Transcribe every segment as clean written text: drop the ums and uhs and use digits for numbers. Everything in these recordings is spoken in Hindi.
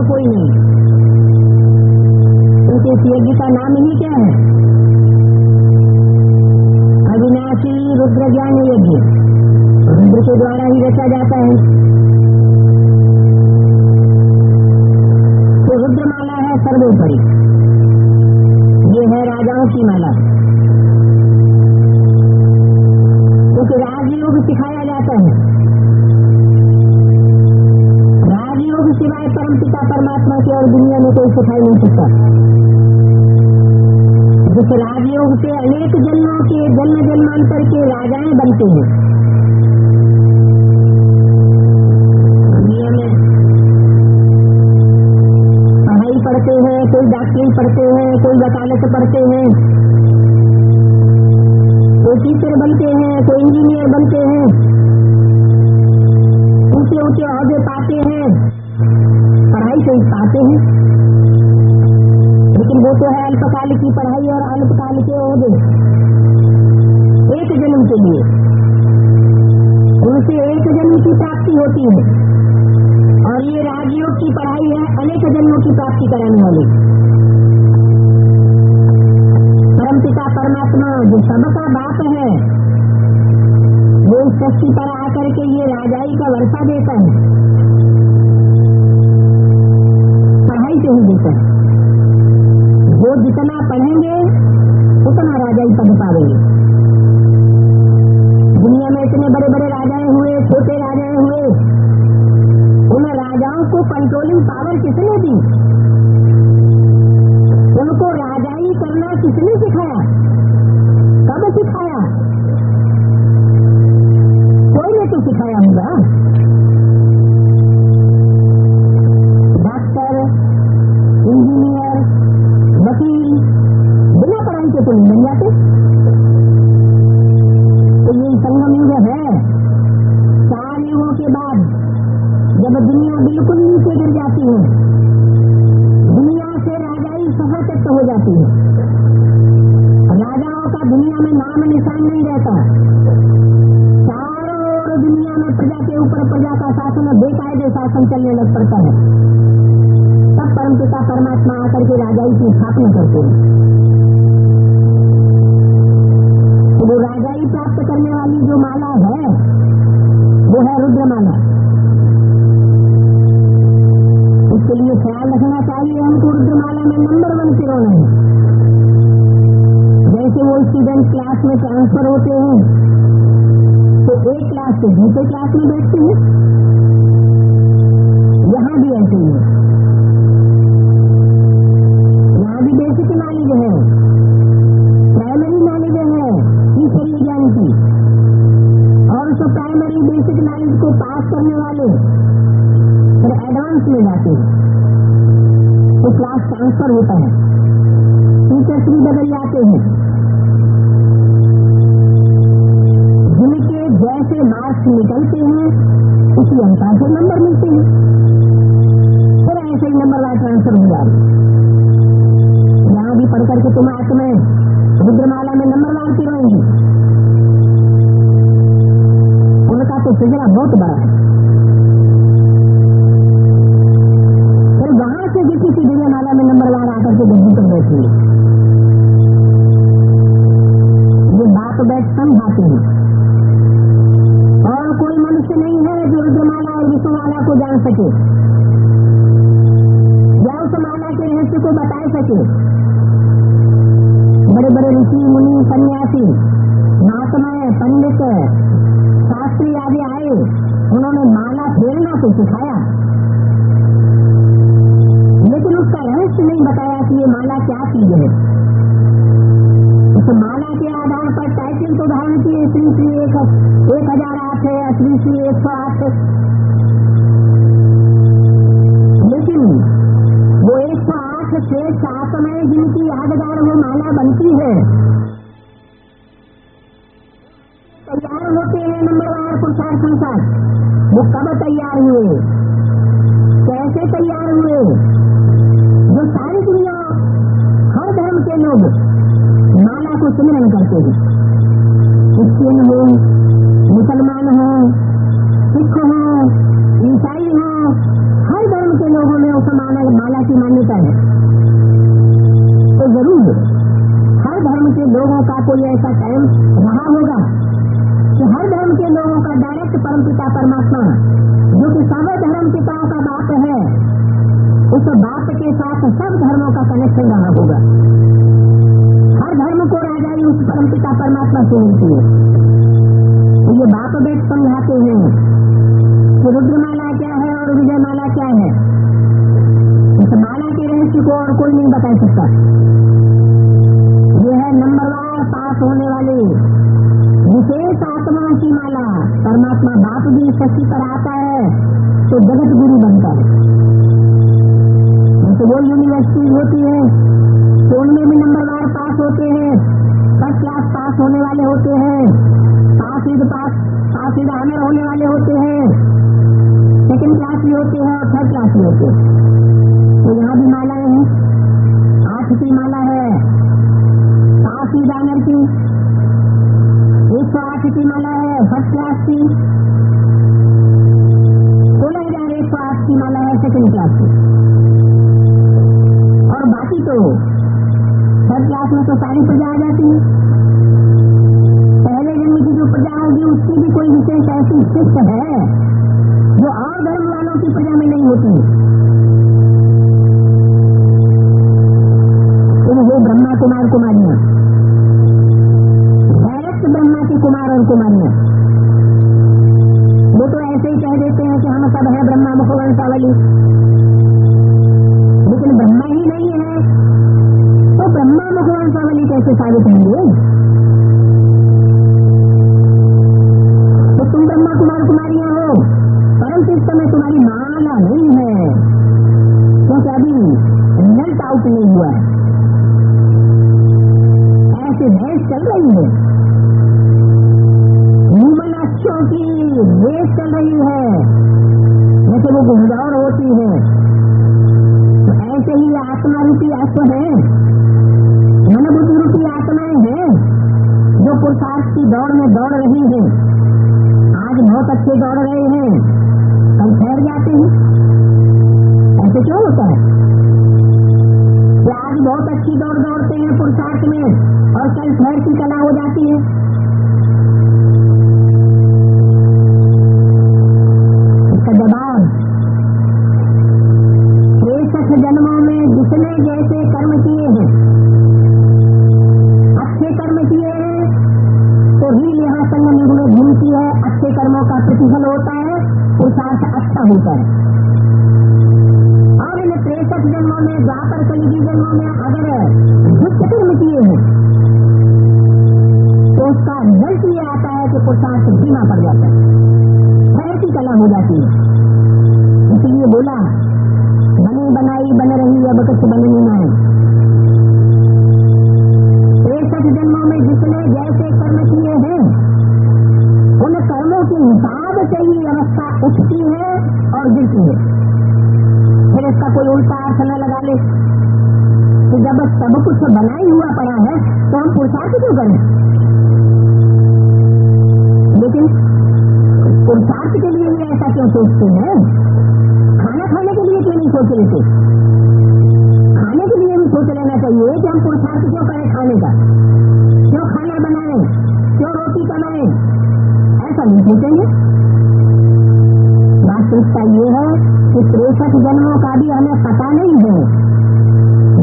और कोई नहीं। उनके इस यज्ञ का नाम ही क्या है? अविनाशी रुद्र ज्ञान यज्ञ। रुद्र के द्वारा ही रचा जाता है। तो रुद्रमाला है सर्वोपरि, ये है राजाओं की माला। क्योंकि राजयोग सिखाया जाता है। राजयोग सिवाय परमपिता परमात्मा के और दुनिया में कोई सिखाई नहीं सकता। जिस राजयोग से अनेक जन्मों के जन्म जन्मांतर के राजाएं बनते हैं। दुनिया में पढ़ाई पढ़ते हैं, कोई डॉक्टरी पढ़ते हैं, कोई वकालत पढ़ते हैं, कोई टीचर बनते हैं, कोई इंजीनियर बनते हैं, ऊंचे ऊंचे ओहदे पाते हैं, पढ़ाई से ही पाते हैं। लेकिन वो तो है अल्पकाल की पढ़ाई और अल्पकाल के ओहदे, एक जन्म के लिए। उनसे एक जन्म की प्राप्ति होती है और ये राजयोग की पढ़ाई है अनेक जन्मों की प्राप्ति कराने वाली। परमपिता परमात्मा जो सबका बाप है, वो इस सृष्टि पर आकर के ये राजाई का वर्षा देता है, पढ़ाई से ही देता है। वो जितना पढ़ेंगे उतना राजाई पद पावेंगे। दुनिया में इतने बड़े बड़े राजाएं हुए, छोटे राजाएं हुए, उन राजाओं को कंट्रोलिंग पावर किसने दी? उनको राजाई करना किसने सिखाया? कब सिखाया? कोई ने तो सिखाया होगा। डॉक्टर, इंजीनियर, वकील बिना पढ़ाई के तो नहीं बन जाते। तो ये संगम युग है। 4 युगों के बाद जब दुनिया बिल्कुल नीचे गिर जाती है, दुनिया से राजाई सहातक हो जाती है, राजाओं का दुनिया में नाम निशान नहीं रहता। चारों ओर दुनिया में प्रजा के ऊपर प्रजा का शासन, बेकायदे शासन चलने लग पड़ता है। तब परमपिता परमात्मा आकर के राजाई की स्थापना करते हैं। तो वो राजाई प्राप्त करने वाली जो माला है वो है रुद्रमाला। उसके लिए ख्याल रखना चाहिए हमको रुद्रमाला में नंबर 1 सिरोना है। जैसे वो स्टूडेंट क्लास में ट्रांसफर होते हैं तो एक क्लास से दूसरे क्लास में बैठते हैं, यहाँ भी ऐसे ही है। बेसिक नॉलेज है, प्राइमरी नॉलेज है ईश्वरीय ज्ञान की, और उस प्राइमरी बेसिक नॉलेज को पास करने वाले फिर एडवांस में जाते हैं तो क्लास ट्रांसफर होता है, टीचर्स भी बदल जाते हैं। जिनके जैसे मार्क्स निकलते हैं उसी अनुसार से नंबर मिलते हैं, फिर ऐसे ही नंबर वाइज ट्रांसफर हो जाते हैं। भी पढ़ करके तुम आज में रुद्रमाला में नंबर मारती रहेंगी। उनका तो सिलसिला बहुत बड़ा है। फिर वहां से भी किसी दिव्यमाला में नंबर वार आकर के गद्दी पर बैठेंगे। ये बात बैठ समझाते हैं। और कोई मनुष्य नहीं है जो रुद्रमाला और विश्वमाला को जान सके या उस माला के रहस्य को बता सके। बड़े बड़े ऋषि मुनि सन्यासी महात्माएं पंडित शास्त्री आदि आए, उन्होंने माला फेरना तो सिखाया, लेकिन उसका रहस्य नहीं बताया कि ये माला क्या चीज है। उस माला के आधार पर टाइटल तो धारण किए, श्री श्री 1008 है, श्री श्री 108 है, लेकिन वो 108 से 7 में जिनकी यादगार वो माला बनती है, तैयार होते हैं नंबरवार पुरुषार्थ संसार। वो कब तैयार हुए, कैसे तैयार हुए? जो सारी दुनिया हर धर्म के लोग माला को सिमरन करते हैं, क्रिश्चियन हो, मुसलमान हो, सिख हो, ईसाई हो, हर धर्म के लोगों ने उस माला परमात्मा जो कि सर्व धर्म पिताओं का बाप है, उस बाप के साथ सब धर्मों का कनेक्शन रहा होगा। हर धर्म को राजाई उस परम पिता परमात्मा से मिलती है। तो ये बाप बेट समझाते हैं कि रुद्रमाला क्या है और विजयमाला क्या है। इस माला के रहस्य को और कोई नहीं बता सकता। ये है नंबरवार पास होने वाली विशेष आत्माओं की माला। परमात्मा बाप भी शक्ति पर आता है तो जगत गुरु बनता है। तो वो यूनिवर्सिटी होती है तो उनमें भी नंबरवार पास होते हैं, फर्स्ट क्लास पास होने वाले होते हैं, पास ऑनर होने वाले होते हैं, सेकंड क्लास भी होते हैं और थर्ड क्लास भी होते हैं। तो यहाँ भी मालाएं हैं। 8 की माला है पास ऑनर की, 108 की माला है फर्स्ट क्लास की, 16,108 की माला है सेकंड क्लास की। और बाकी तो थर्ड क्लास में तो सारी प्रजा आ जाती है। पहले जन्म की जो प्रजा होगी उसकी भी कोई विशेष ऐसी शिष्ट है जो और धर्म वालों की प्रजा में नहीं होती। तो वो ब्रह्मा कुमार कुमारियां, डायरेक्ट ब्रह्मा के कुमार और कुमारियां, वो तो ऐसे ही कह देते हैं कि हम सब है ब्रह्मा मुखवंशावली, लेकिन ब्रह्मा ही नहीं है तो ब्रह्मा मुखवंशावली कैसे साबित होंगे? तो तुम ब्रह्मा कुमार कुमारियां हो, परंतु इस समय तुम्हारी माला नहीं है क्योंकि अभी रिजल्ट आउट नहीं हुआ है। ऐसे बहस चल रही है, मनुष्यों की रेस चल रही है, जैसे वो गुंजावर होती है। तो ऐसे ही आत्मा रूपी अश्व है, मनोबुद्धि रूपी आत्माएं हैं जो पुरुषार्थ की दौड़ में दौड़ रही हैं। आज बहुत अच्छे दौड़ रहे हैं, कल ठहर जाते हैं। ऐसे क्यों होता है कि आज बहुत अच्छी दौड़ दौड़ते हैं पुरुषार्थ में और कल ठहर की कला हो जाती है? इसका जवाब 63 जन्मों में जिसने जैसे कर्म किए हैं, अच्छे कर्म किए हैं तो रील यहाँ संग निगुण घूमती है, अच्छे कर्मों का प्रतिफल होता है, पुरुषार्थ अच्छा होता है। और इन 63 जन्मों में, द्वापर कलियुगी जन्मों में अगर दुष्ट कर्म किए हैं तो उसका रिजल्ट ये आता है कि पुरुषार्थ धीमा पड़ जाता है, खैर की कला हो जाती है। इसलिए बोला बनी बनाई बन रही अब कुछ बननी ना है। 63 जन्मों में जिसने जैसे कर्म किए हैं उन कर्मों के हिसाब से ही अवस्था उठती है और गिरती है। फिर इसका कोई उल्टा अर्थ न लगा ले कि जब सब कुछ बना ही हुआ पड़ा है तो हम पुरुषार्थ क्यों करें। लेकिन पुरुषार्थ के लिए भी ऐसा क्यों सोचते हैं? खाना खाने के लिए क्यों नहीं सोच लेते? खाने के लिए भी सोच लेना चाहिए कि हम पुरुषार्थ क्यों करें खाने का, क्यों खाना बनाएं, क्यों रोटी कमाएं। ऐसा नहीं सोचेंगे। वास्तविकता ये है कि 63 जन्मों का भी हमें पता नहीं है।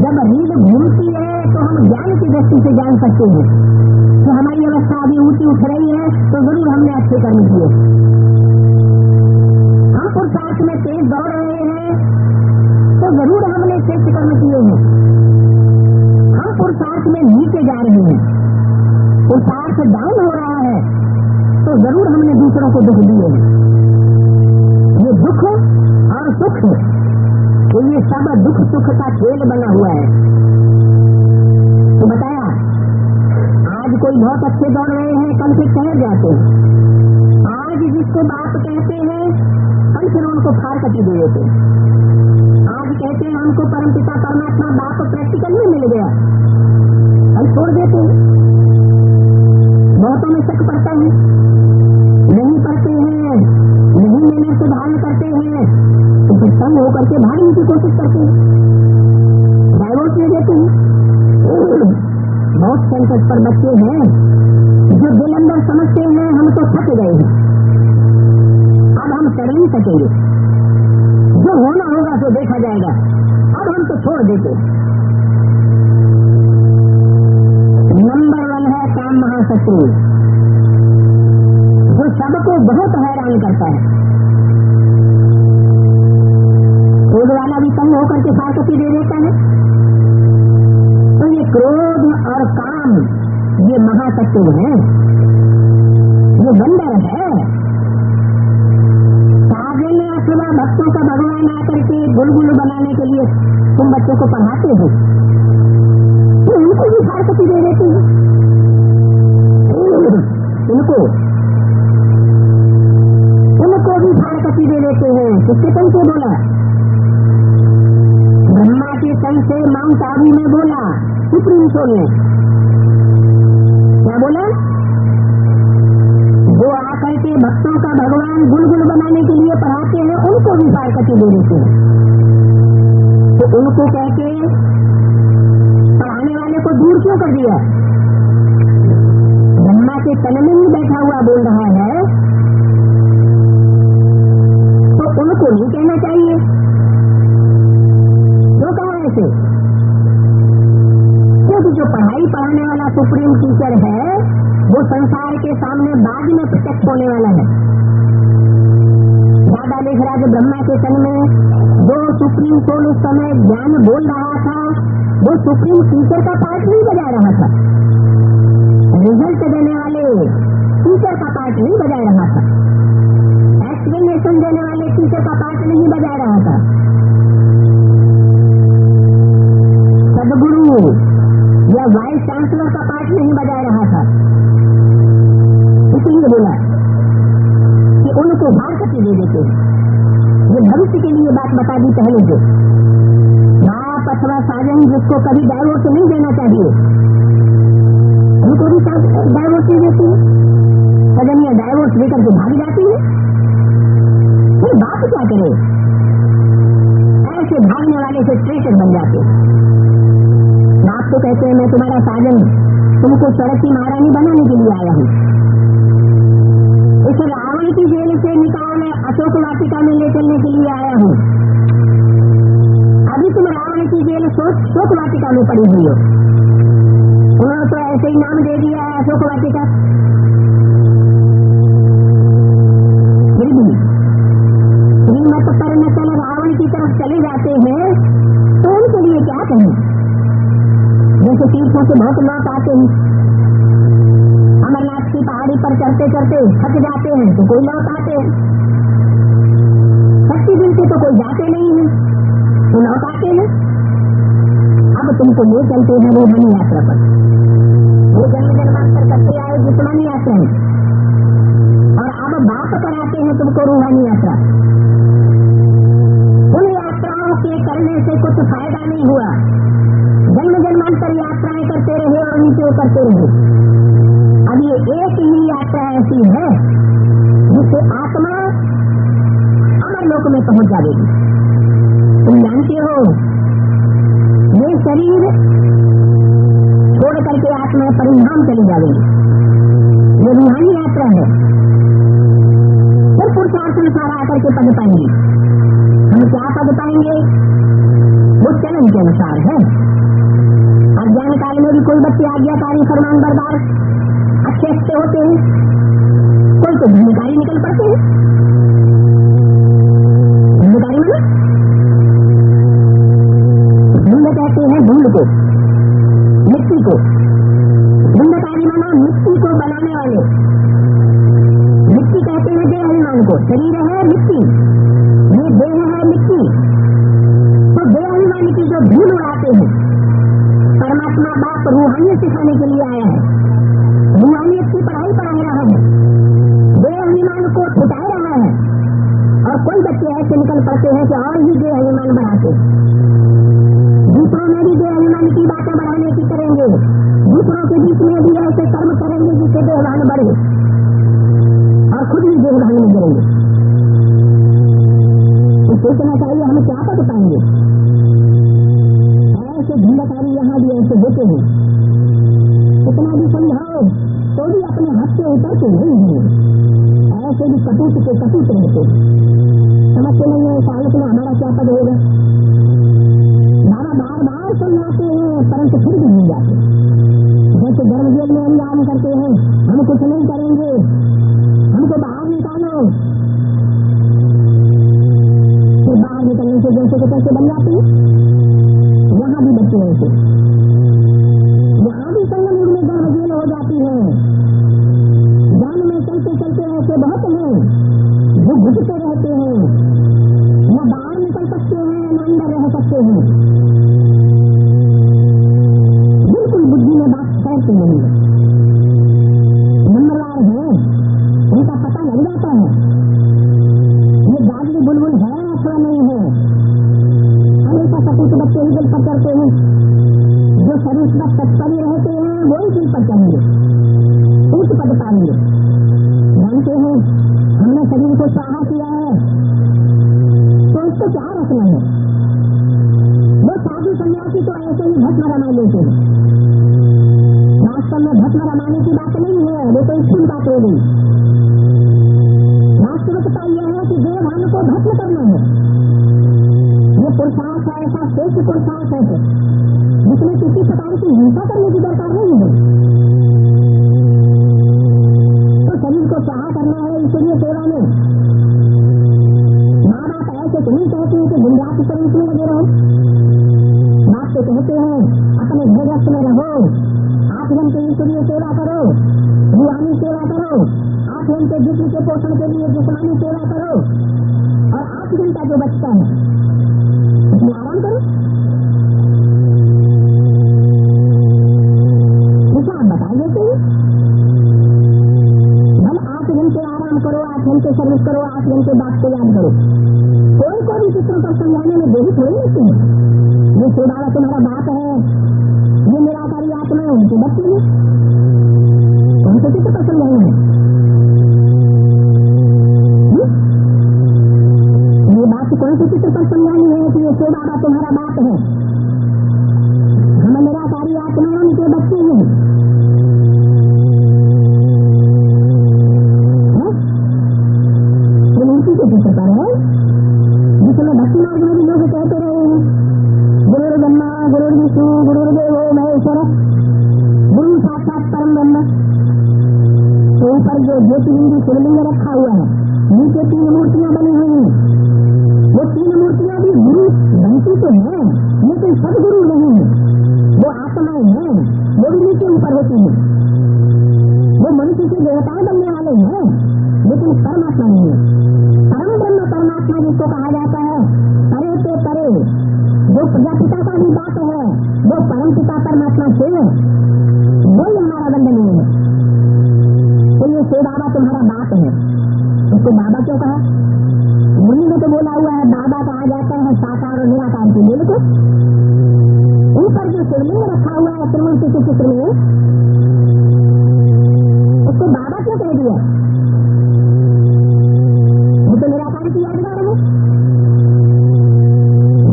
जब रील घूमती है तो हम ज्ञान की दृष्टि से जान सकते हैं कि हमारी अवस्था अभी ऊंची उठ रही है तो जरूर हमने अच्छे कर्म किए। हम पुरुषार्थ में तेज दौड़ रहे हैं तो जरूर हमने श्रेष्ठ कर्म किए हैं। हम पुरुषार्थ में नीचे जा रहे हैं, पुरुषार्थ डाउन हो रहा है तो जरूर हमने दूसरों को दुख दिए हैं। ये दुख और सुख, तो ये सब दुख सुख का खेल बना हुआ है। तो बताया आज कोई बहुत अच्छे दौड़ रहे हैं, कल फिर ठहर जाते हैं। आज जिसको बाप कहते हैं कल फिर उनको फाड़ कटी दे देते। आज कहते हैं हमको परमपिता परमात्मा बाप प्रैक्टिकल में मिल गया, कल छोड़ देते हैं। बहुतों में शक पड़ता है, नहीं पढ़ते हैं, नहीं मेहनत से धारण करते हैं तो फिर तंग होकर के भागने की कोशिश करते हैं, डाइवोर्स ले देते हैं। बहुत संकट पर बच्चे हैं जो दिल अंदर समझते हैं हम तो थक गए हैं, अब हम सकेंगे, जो होना होगा तो देखा जाएगा, अब हम तो छोड़ देते। नंबर 1 है काम महाशत्रु, जो सबको बहुत हैरान करता है। क्रोध वाला भी तंग होकर के फारकती दे देता है। तो ये क्रोध और काम ये महाशत्रु है, ये बंदर है। साजन अथवा भक्तों का भगवान आकर के गुलगुल बनाने के लिए तुम बच्चों को पढ़ाते हो, तो उनको भी फारकती दे देते हो। उनको भी फारकती दे देते हैं। किसके तन से बोला? ब्रह्मा के तन से माउंट आबू में बोला, सुप्रीम कोर्ट ने क्या बोला? जो आकर के भक्तों का भगवान गुलगुल बनाने के लिए पढ़ाते हैं, उनको भी फारकती दे देते हैं। तो उनको कहते पढ़ाने वाले को दूर क्यों कर दिया? ब्रह्मा के तन में ही बैठा हुआ बोल रहा है, तो उनको नहीं कहना चाहिए। क्यों कहा ऐसे? क्योंकि जो पढ़ाई पढ़ाने वाला सुप्रीम टीचर है, वो संसार के सामने बाद में प्रत्यक्ष होने वाला है। दादा लिख रहा है ब्रह्मा के तन में जो सुप्रीम सोल उस समय ज्ञान बोल रहा था, वो सुप्रीम टीचर का पार्ट नहीं बजा रहा था, रिजल्ट देने वाले टीचर का पार्ट नहीं बजा रहा था, एक्सप्लेनेशन देने वाले टीचर का पार्ट नहीं बजा रहा था। सदगुरु या वाइस चांसलर का पार्ट नहीं बजा रहा था। इसलिए बोला कि उनको फारकती दे देते। ये भविष्य के लिए बात बता दी पहले से। बाप अथवा साजन जिसको कभी डाइवोर्स नहीं देना चाहिए, उनको भी डाइवोर्स दे देती है। सजनिया डाइवोर्स लेकर के भाग जाती है। फिर बाप क्या करे? ऐसे भागने वाले से ट्रेटर बन जाते। बाप तो कहते हैं मैं तुम्हारा साजन, तुमको सड़क की महारानी बनाने के लिए आया हूँ। इस रावण की जेल से निकाल अशोक वाटिका में ले चलने के लिए आया हूँ। अभी तुम रावण की जेल शोक वाटिका में पड़ी हुई हो। उन्होंने तो ऐसे ही नाम दे दिया है अशोक वाटिका। फिर भी श्रीमत पर न चल रावण की तरफ चले जाते हैं, तो उनके लिए क्या कहें? जैसे तीर्थों से बहुत लोग आते हैं, अमरनाथ की पहाड़ी पर चढ़ते चढ़ते थक जाते हैं तो कोई लौट आते हैं, शक्ति दिन से तो कोई जाते नहीं है तो लौट आते हैं। अब तुमको ले चलते हैं रूहानी यात्रा पर। वो जन्म जन्मांतर करते आए जिस्मानी यात्रा है, और अब बाप कराते हैं तुमको रूहानी यात्रा। उन यात्राओं के करने से कुछ फायदा नहीं हुआ। जन्म जन्मांतर यात्राएं करते रहे और नीचे करते रहे। अब ये एक ही यात्रा ऐसी है जिससे आत्मा अमर लोक में पहुंच जाएगी। तुम जानते हो, ये शरीर छोड़ करके आत्मा परिणाम चली जाएगी। ये रूहानी यात्रा है। फिर पुरुषार्थ अनुसार आकर के पद पाएंगे। हम क्या पद पाएंगे? वो चलन के अनुसार है। अज्ञान काल में भी कोई बच्चे आज्ञाकारी फरमान बरदार अच्छे अच्छे होते हैं, कोई तो धूमकारी निकल पड़ते हैं। धूमकारी में धूम कहते हैं धूल को, मिट्टी को। धूमकारी माना मिट्टी को बनाने वाले। मिट्टी कहते हैं देह अभिमान को। शरीर है मिट्टी, ये देह है मिट्टी। तो देह अभिमान की जो धूल उड़ाते हैं, परमात्मा बाप रूहानियत सिखाने के लिए आया है। रूहानियत की पढ़ाई पढ़ा रहा है, देह अभिमान को छुटा रहा है। और कोई बच्चे ऐसे निकल पड़ते हैं कि और ही देह अभिमान बढ़ाते, दूसरों में भी देह अभिमान की बातें बढ़ाने की करेंगे, दूसरों के बीच में भी ऐसे कर्म करेंगे जिससे देहभान बढ़े, और खुद भी देहभान में गिरेंगे। तो सोचना चाहिए हमें क्या पता पाएंगे। ऐसे धंधाकारी यहाँ भी ऐसे होते हैं, कितना भी समझाओ तो भी अपने हाथ से उतरते नहीं है। ऐसे भी कटुत के कटुत रहते। बाहर निकलने से जैसे के तैसे बन जाती है, यहाँ भी बच्चे ऐसे, यहाँ भी संगम युग में गर्भजील हो जाती है। जान में चलते चलते ऐसे बहुत हैं जो घुटते रहते हैं, न बाहर निकल सकते हैं न अंदर रह सकते हैं, बिल्कुल बुद्धि में बात ठहरती नहीं है। नंबरवार है, उनका पता लग जाता है ये गाजरी बुलबुल है अथवा नहीं है। हमेशा सपूत बच्चे ही दिल पर करते हैं, जो शरीर पर तत्पर रहते हैं वही दिल पर चलेंगे, उच्च पद पाएंगे। जानते हैं हमने शरीर को स्वाहा किया है तो उसको क्या रखना है। वो साधु सन्यासी तो ऐसे ही भस्म रमा लेते हैं, वास्तव में भस्म रमाने की बात नहीं है, वो तो स्कूल बात हो गई। वास्तविकता यह है कि देवभान को भस्म करना है। ये पुरुषार्थ ऐसा श्रेष्ठ पुरुषार्थ है जिसमें किसी प्रकार की हिंसा करने की दरकार नहीं है। तो शरीर को स्वाहा करना है, इसलिए सेवा में माँ बाप ऐसे तो नहीं कहते हैं कि बुनियादी शरीर में लगे रहो। बाप तो कहते हैं अपने गृहस्थ में रहो, 8 घंटे इसलिए सेवा करो, रूहानी सेवा करो, 8 घंटे जिस्म के पोषण के लिए जिस्मानी सेवा करो, और 8 घंटा जो बचता है उसमें आराम करो। आप बताइए तो भले 8 घंटे आराम करो, 8 घंटे सर्विस करो, 8 घंटे बात को याद करो। कोई भी चित्र पर समझाने में देरी थोड़ी होती है। ये सेवा तुम्हारा बाप है, ये निराकारी आत्मा है, उनके बच्चे में कौन से चित्र पर समझाना है। ये बात कौन से चित्र पर समझानी है कि ये सेवा तुम्हारा बाप है, हम निराकारी आत्मा है, उनके बच्चे हैं। चित्र पर है जिसमें भक्ति मार्ग में भी लोग कहते रहे हैं गुरु ब्रह्मा गुरु विष्णु गुरुदेवो महेश्वर गुरु साक्षात परम ब्रह्म। तो ऊपर जो ज्योतिलिंगी शिवलिंग रखा हुआ है, नीचे 3 मूर्तियां बनी हुई हैं। वो 3 मूर्तियां भी गुरु बनती तो है लेकिन सदगुरु नहीं है, वो आत्माएं हैं, वो भी नीचे ऊपर होती है। वो मनुष्य के देवताएं बनने वाले हैं लेकिन परमात्मा नहीं है। परम ब्रह्म परमात्मा जिसको कहा जाता है, परे से परे जो प्रजापिता का भी बात है, वो परम पिता परमात्मा से है, वही हमारा बंधन है। तो ये से बाबा तुम्हारा बाप है, उसको बाबा क्यों कहा? मुनि में तो बोला हुआ है बाबा कहा जाता है साकार और निराकार की मेल को। ऊपर जो शिवलिंग रखा हुआ है त्रिमूर्ति के चित्र में, उसको बाबा क्यों कह दिया? तो निराकार की यादगार है,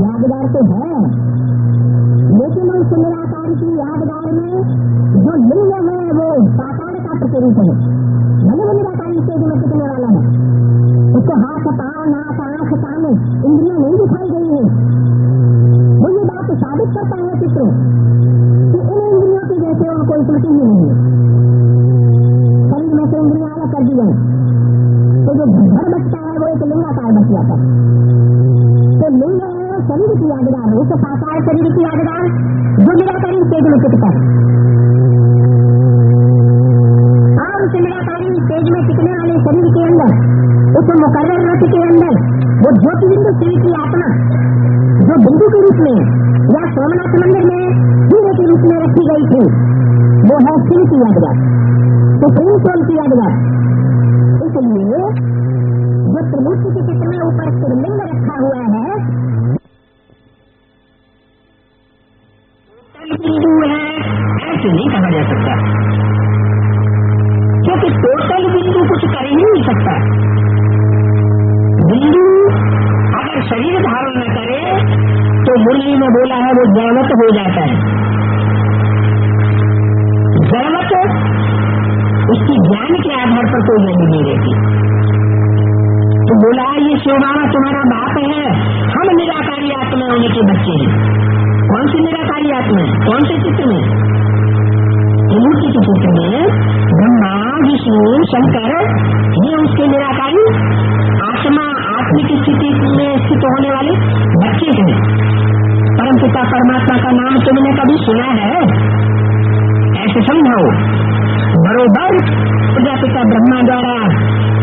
यादगार तो है, लेकिन उस निराकार की यादगार में जो लिंग है वो साकार का प्रतिरूप है। भले वो निराकारी स्टेज में टिकने वाला है, उसको हाथ पांव नाक आंख कान इंद्रियां नहीं दिखाई गई है। वो ये बात साबित करता है चित्र कि इन इंद्रियों की जैसे और कोई त्रुटि ही नहीं है। शरीर में से इंद्रियां अलग कर दी गई तो जो घर बचता है वो एक लिंगाकार बच जाता है। तो लिंग है शरीर की यादगार, उस साकार शरीर की यादगार जो निराकारी स्टेज में टिकता है। और उस निराकारी स्टेज में टिकने वाले शरीर के अंदर, उस मुकर्रर रथ के अंदर वो ज्योतिबिंदु श्री की आत्मा जो बिंदु के रूप में या सोमनाथ मंदिर में हीरे के रूप में रखी गई थी, वो है शिव की यादगार, सुप्रीम सोल की यादगार। इसलिए जो त्रिमूर्ति के चित्र में ऊपर शिवलिंग रखा हुआ है, बिंदु है ऐसे नहीं कहा जा सकता, क्योंकि टोटल बिंदु कुछ कर ही नहीं सकता। बिंदु अगर शरीर धारण न करे तो मुरली में बोला है वो जड़वत हो जाता है। जड़वत उसकी ज्ञान के आधार पर कोई वैल्यू नहीं रहती। तो बोला ये शिव बाबा तुम्हारा बाप है, हम निराकारी आत्मा होने के बच्चे हैं। कौन सी निराकारी आत्मा है? कौन से चित्र में? त्रिमूर्ति के चित्र में ब्रह्मा विष्णु शंकर, ये उसके निराकारी आत्मा प्राथमिक स्थिति में स्थित होने वाले बच्चे हैं। परमपिता परमात्मा का नाम तुमने कभी सुना है? ऐसे समझाओ। बरोबर प्रजापिता ब्रह्मा द्वारा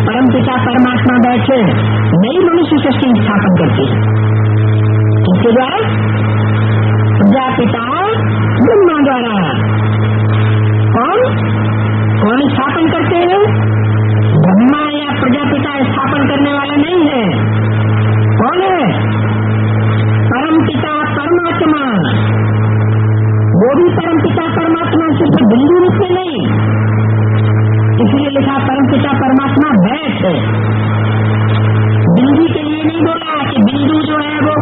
परमपिता परमात्मा बैठे नई मनुष्य सृष्टि स्थापन करते हैं। किसके द्वारा? प्रजापिता ब्रह्मा द्वारा। कौन स्थापन करते हैं? ब्रह्मा या प्रजापिता स्थापन करने वाला नहीं है। कौन है? परमपिता परमात्मा। वो भी परमपिता परमात्मा सिर्फ बिंदु रूप में नहीं, इसलिए लिखा परमपिता परमात्मा बैठ। बिंदु के लिए नहीं बोला कि बिंदु जो है वो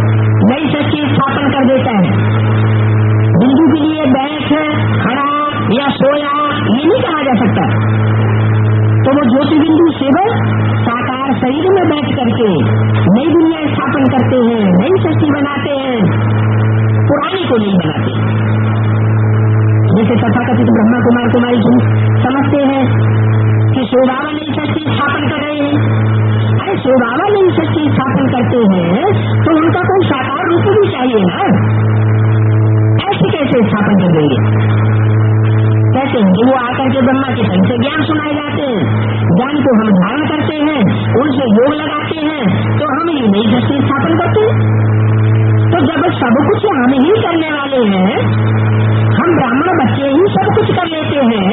नई सृष्टि स्थापन कर देता है। बिंदु के लिए बैठ, खड़ा या सोया ये नहीं कहा जा सकता। तो वो ज्योति बिंदु सेवक साकार शरीर में बैठ करके नई दुनिया स्थापन करते हैं, नई सृष्टि बनाते हैं, पुरानी को नहीं बनाते। जैसे तथाकथित ब्रह्मा कुमार कुमारी समझते हैं कि शिव बाबा नई सृष्टि स्थापन कर रहे हैं। अरे शिव बाबा नई सृष्टि स्थापन करते हैं तो उनका कोई साकार रूप भी चाहिए ना। ऐसे कैसे स्थापन कर देंगे? कहते हैं कि वो आकर के ब्रह्मा के तन से ज्ञान सुनाए जाते हैं, ज्ञान को हम धारण करते हैं, उनसे योग लगाते हैं तो हम ये नई सृष्टि स्थापन करते हैं। तो जब सब कुछ हम ही करने वाले हैं, हम ब्राह्मण बच्चे ही सब कुछ कर लेते हैं,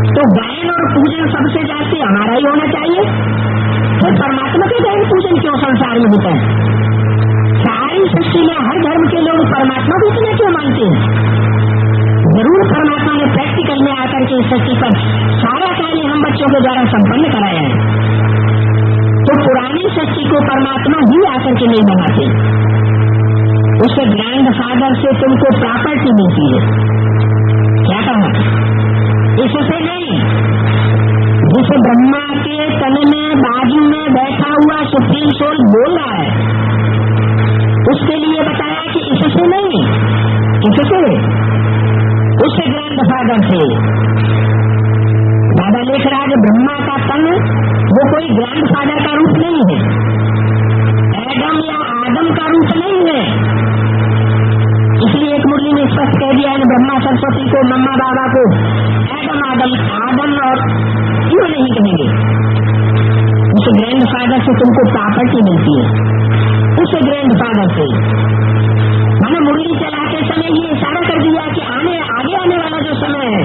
तो गायन और पूजन सबसे जाते हमारा ही होना चाहिए। तो परमात्मा के गायन पूजन क्यों संसार में होता है? सारी सृष्टि में हर धर्म के लोग परमात्मा को इतना क्यों मानते हैं? जरूर परमात्मा ने प्रैक्टिकल में आकर के इस सृष्टि पर सारा कार्य हम बच्चों के द्वारा संपन्न कराया है। तो पुरानी सृष्टि को परमात्मा ही आकर के नहीं बनाते, उसके ग्रैंड फादर से तुमको प्रॉपर्टी मिलती है। क्या कहा? इससे नहीं, जिसे ब्रह्मा के तन में बाजू में बैठा हुआ सुप्रीम सोल बोल रहा है उसके लिए बताया कि इससे नहीं, किससे? उससे ग्रैंड फादर से। दादा लिख रहा है ब्रह्मा का तन वो कोई ग्रैंड फादर का रूप नहीं है, एडम या आदम का रूप नहीं है। इसलिए एक मुरली में स्पष्ट कह दिया है ब्रह्मा सरस्वती को, मम्मा बाबा को एडम आदम और क्यों नहीं कहेंगे। उस ग्रैंड फादर से तुमको प्रॉपर्टी मिलती है, उस ग्रैंड फादर से। मैंने मुरली चलाते समय ये इशारा कर दिया कि आगे आने वाला जो समय है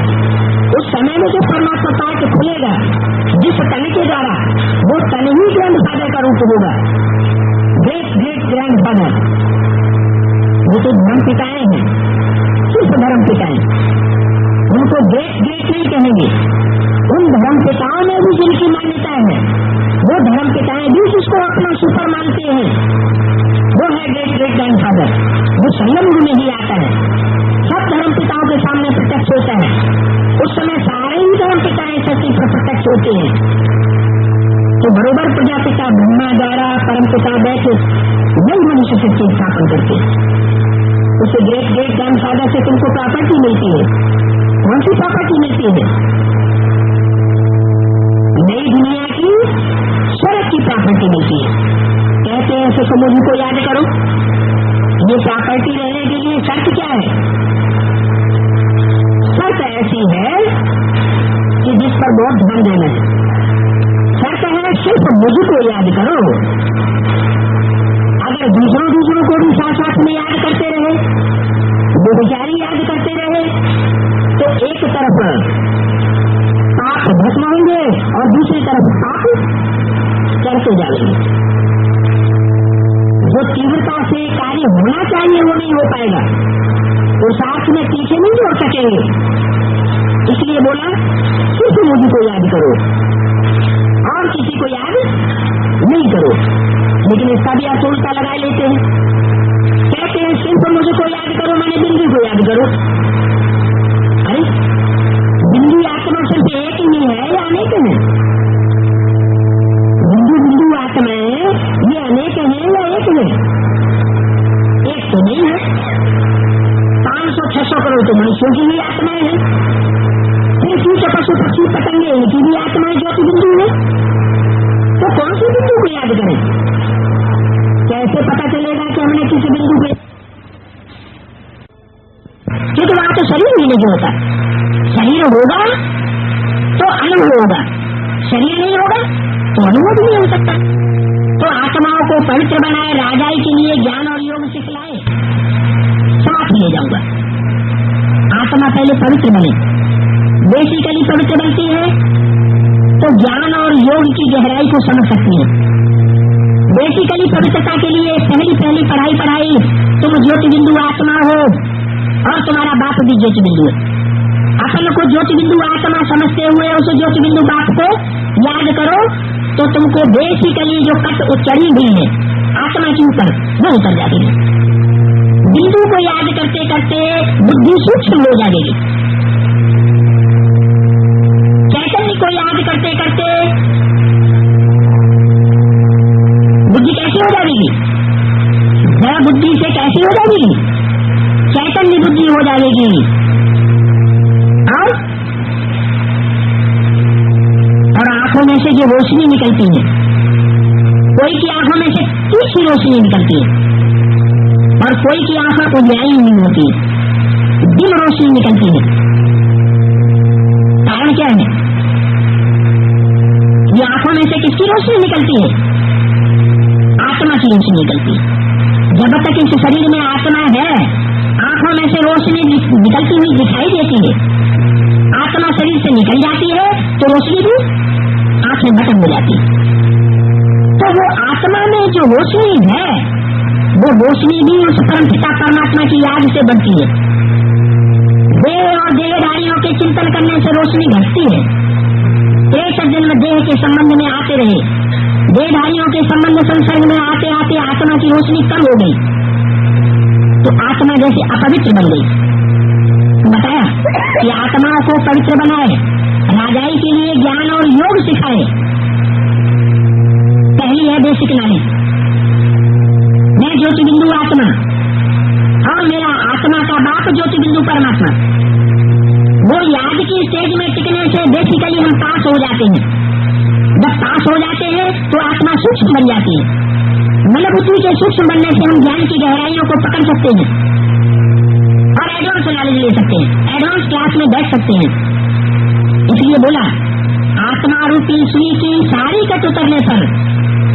उस समय में जो परमात्मा पाठ खुलेगा जिस तन के द्वारा, वो तन ही ग्रैंड फादर का रूप होगा। ग्रेट ग्रेट ग्रैंड फादर, वो तो धर्म पिताएं हैं, सिर्फ धर्म पिताएं, उनको ग्रेट ग्रेट नहीं कहेंगे। उन धर्म पिताओं में भी जिनकी मान्यता है, वो धर्म पिताएं भी जिसको अपना सुपर मानते हैं, वो है ग्रेट ग्रेट ग्रैंड फादर। वो संगम युग में ही आता है, सब धर्म पिताओं के सामने प्रत्यक्ष होता है। उस समय सारे ही धर्म पिताएं सृष्टि पर प्रत्यक्ष होते हैं। तो बरोबर प्रजापिता ब्रह्मा द्वारा परम पिता बैठे नई मनुष्य सृष्टि स्थापन करते हैं। उससे ग्रेट ग्रेट ग्रैंड फादर से तुमको प्रॉपर्टी मिलती है। कौन सी प्रॉपर्टी मिलती है? नई दुनिया की स्वर्ग की प्रॉपर्टी मिलती है। कहते हैं ऐसे समूह को याद करो, ये प्रॉपर्टी रहने के लिए शर्त क्या है? शर्त ऐसी है कि जिस पर बहुत ध्यान देना है। शर्त है सिर्फ मुझको याद करो। अगर दूसरों को भी साथ साथ में याद करते रहे, वो बेचारी याद करते रहे, तो एक तरफ पाप भस्म होंगे और दूसरी तरफ पाप करते जाएंगे। जो तीव्रता से कार्य होना चाहिए वो नहीं हो पाएगा, तो साथ में पीछे नहीं जोड़ सकेंगे। इसलिए बोला सिर्फ मुझी को याद करो और किसी को याद नहीं करो। लेकिन इसका भी अर्थ उल्टा लगा लेते हैं, कहते हैं सिर्फ मुझको याद करो माने बिंदु को याद करो। अरे बिंदु आत्मा सिर्फ एक ही है या अनेक है? बिंदु आत्माएं ये अनेक है या एक है? एक तो नहीं है। 500-600 करोड़ तो मनुष्यों की भी आत्माएं हैं, फिर पशु पक्षी पतंगे इनकी भी आत्माएं ज्योति बिंदु है। तो कौन सी बिंदु को याद करें? कैसे पता चलेगा कि हमने किसी बिंदु पे, क्योंकि वहां तो शरीर भी नहीं होता। शरीर होगा तो अनुभव होगा, शरीर नहीं होगा तो अनुभव भी नहीं हो सकता। तो आत्माओं को पवित्र बनाए, राजाई के लिए ज्ञान और योग सिखलाए, साथ ले जाऊंगा। आत्मा पहले पवित्र बने, बेसिकली पवित्र बनती है तो ज्ञान और योग की गहराई को समझ सकती है। बेसिकली पवित्रता के लिए पहली पढ़ाई तुम ज्योति बिंदु आत्मा हो और तुम्हारा बाप भी ज्योति बिंदु है। अपन को ज्योति बिंदु आत्मा समझते हुए उस ज्योति बिंदु बाप को याद करो तो तुमको बेसिकली जो कट चढ़ी हुई है आत्मा के ऊपर वो उतर जाएगी। बिंदु को याद करते करते बुद्धि सूक्ष्म हो जाएगी। चैतन्य को याद करते करते बुद्धि कैसी हो जाएगी? जरा बुद्धि से कैसी हो जाएगी? चैतन्य बुद्धि हो जाएगी। और आंखों में से जो रोशनी निकलती है, कोई की आंखों में से तीखी रोशनी निकलती है और कोई की आंखों को उजाली नहीं होती, दिल रोशनी निकलती है। कारण क्या है? ये आंखों में से किसकी रोशनी निकलती है? आत्मा की रोशनी निकलती है। जब तक इस शरीर में आत्मा है, आंखों में से रोशनी निकलती हुई दिखाई देती है। आत्मा शरीर से निकल जाती है तो रोशनी भी आंखें बटन हो जाती है। तो वो आत्मा में जो रोशनी है, वो रोशनी भी उस परम पिता परमात्मा की याद से बनती है। देह और देहधारियों के चिंतन करने से रोशनी घटती है। एक जन्म देह के संबंध में आते रहे, देहधारियों के संबंध संसर्ग में आते आते आत्मा की रोशनी कम हो गई तो आत्मा जैसे अपवित्र बन गई। बताया कि आत्माओं को पवित्र बनाए, राजाई के लिए ज्ञान और योग सिखाए। पहली है बेसिक नॉलेज, मैं ज्योति बिंदु आत्मा और मेरा आत्मा का बाप ज्योति बिंदु परमात्मा। वो याद की स्टेज में टिकने से बेसिकली हम पास हो जाते हैं। जब पास हो जाते हैं तो आत्मा सूक्ष्म बन जाती है। मन बुद्धि के सूक्ष्म बनने से हम ज्ञान की गहराइयों को पकड़ सकते हैं और एडवांस नॉलेज ले सकते हैं, एडवांस क्लास में बैठ सकते हैं। इसलिए बोला आत्मा रूपी सुई की सारी कट उतरने पर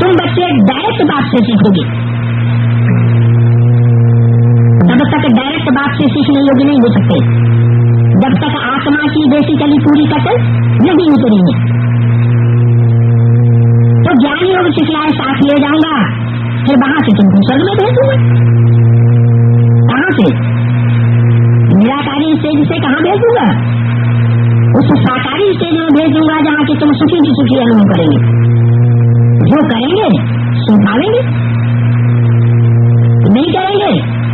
तुम बच्चे डायरेक्ट बात से सीखोगे। जब तक डायरेक्ट बात से सीखने योग्य नहीं हो सकते, जब तक आत्मा की बेसिकली पूरी कट नहीं उतरेंगे। तो ज्ञान योग सिखलाए साथ ले जाऊंगा, फिर वहां से तुमको स्वर्ग में भेज दूंगा। कहां से? निराकारी स्टेज से कहां भेज दूंगा? उस साकारी स्टेज में भेज दूंगा जहां कि तुम सुखी की सुखी अनुभव करेंगे। जो करेंगे सो पावेंगे, नहीं करेंगे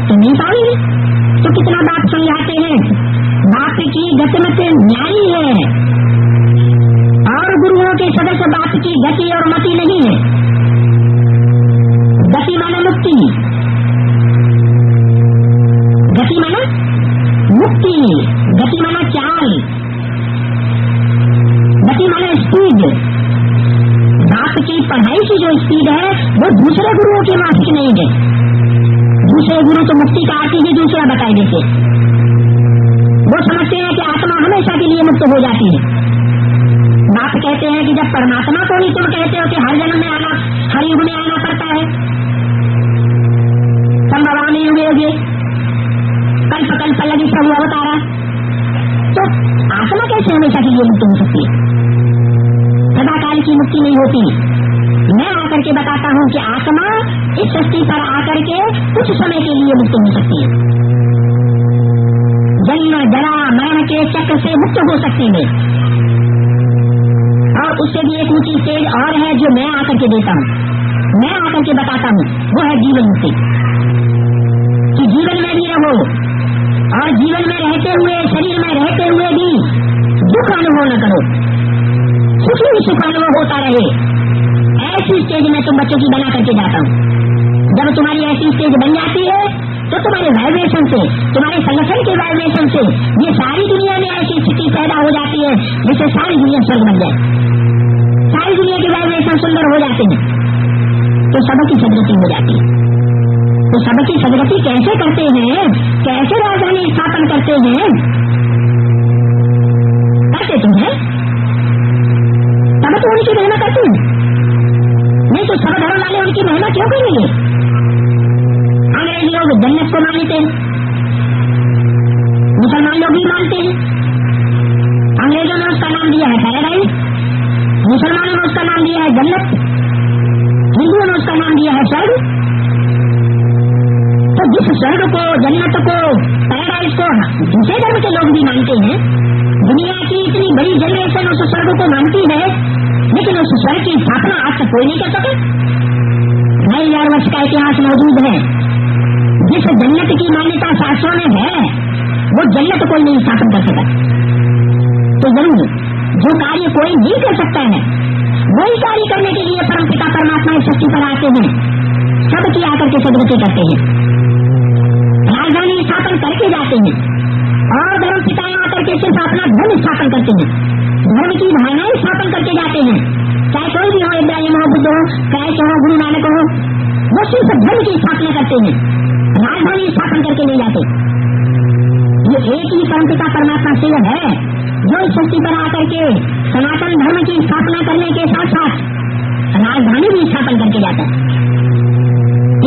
तो नहीं पावेंगे। तो कितना बात समझाते हैं, बाप की गतिमत न्यायी है और गुरुओं के सदस्य बाप की गति और मति नहीं है। गति माना मुक्ति, गति माना मुक्ति, गति माना चाल, गति माना स्पीड। बाप की पढ़ाई की जो स्पीड है वो दूसरे गुरुओं के माफिक नहीं है। दूसरे गुरु तो मुक्ति का आती ही दूसरा बताई देते। वो समझते हैं कि आत्मा हमेशा के लिए मुक्त हो जाती है। बाप कहते हैं कि जब परमात्मा को ही तुम कहते हो कि हर जन्म में आना, हर युग में आना पड़ता है, संभवामी युगे कल्प कल्प लगी सब अवतारा, तो आत्मा कैसे हमेशा के लिए मुक्त हो सकती है? सदाकाल की मुक्ति नहीं होती। मैं आकर के बताता हूँ कि आत्मा इस सृष्टि पर आकर के कुछ समय के लिए मुक्त हो सकती है। जन्म जरा मरण के चक्र से मुक्त हो सकती है। और उससे भी एक ऊंची स्टेज और है जो मैं आकर के देता हूँ, मैं आकर के बताता हूँ, वो है जीवन मुक्ति। कि जीवन में भी रहो और जीवन में रहते हुए, शरीर में रहते हुए भी दुख अनुभव न करो, सुख ही सुख अनुभव होता रहे। ऐसी स्टेज में तुम बच्चों की बना करके जाता हूँ। जब तुम्हारी ऐसी स्टेज बन जाती है तो तुम्हारे वाइब्रेशन से, तुम्हारे संगठन के वाइब्रेशन से ये सारी दुनिया में ऐसी स्थिति पैदा हो जाती है जिससे सारी दुनिया स्वर्ग बन जाए, सारी दुनिया के वाइब्रेशन सुंदर हो जाते हैं तो सबकी सदगति हो जाती है। तो सबकी सदगति कैसे करते हैं, कैसे राजधानी स्थापन करते हैं, करते तुम है तब तो उनकी महिमा करते हैं। नहीं तो सब धर्म वाले उनकी महिमा क्यों करेंगे? अंग्रेज लोग जन्नत को मानते हैं, मुसलमान लोग भी मानते हैं। अंग्रेजों ने उसका नाम दिया है पैराडाइज, मुसलमानों ने उसका नाम दिया है जन्नत, हिंदुओं ने उसका नाम दिया है स्वर्ग। तो जिस स्वर्ग को, जन्नत को, पैराडाइज को दूसरे धर्म के लोग भी मानते हैं, दुनिया की इतनी बड़ी जनरेशन उस स्वर्ग को मानती है, लेकिन उस स्वर्ग की स्थापना आज तक कोई नहीं कर सका। 2000 वर्ष का इतिहास मौजूद है। जिस जन्नत की मान्यता शास्त्रों में है वो जन्नत कोई नहीं स्थापन कर सका। तो जरूर जो कार्य कोई नहीं कर सकता है वही कार्य करने के लिए परमपिता परमात्मा इस सृष्टि पर आते हैं, सबकी आकर के सदगति करते हैं, राजधानी स्थापन करके जाते हैं और धर्म पिताएं आकर के सिर्फ अपना धर्म स्थापन करते हैं, धर्म की धारणाएं स्थापन करके जाते हैं। चाहे कोई भी हो, इब्राहिम हो, बुद्ध हो, कैसे हो, गुरु नानक हो, वो सिर्फ धर्म की स्थापना करते हैं, राजधानी स्थापन करके ले जाते। ये एक ही परमपिता परमात्मा शिव है जो इस सृष्टि पर आकर के सनातन धर्म की स्थापना करने के साथ साथ राजधानी भी स्थापन करके जाता है।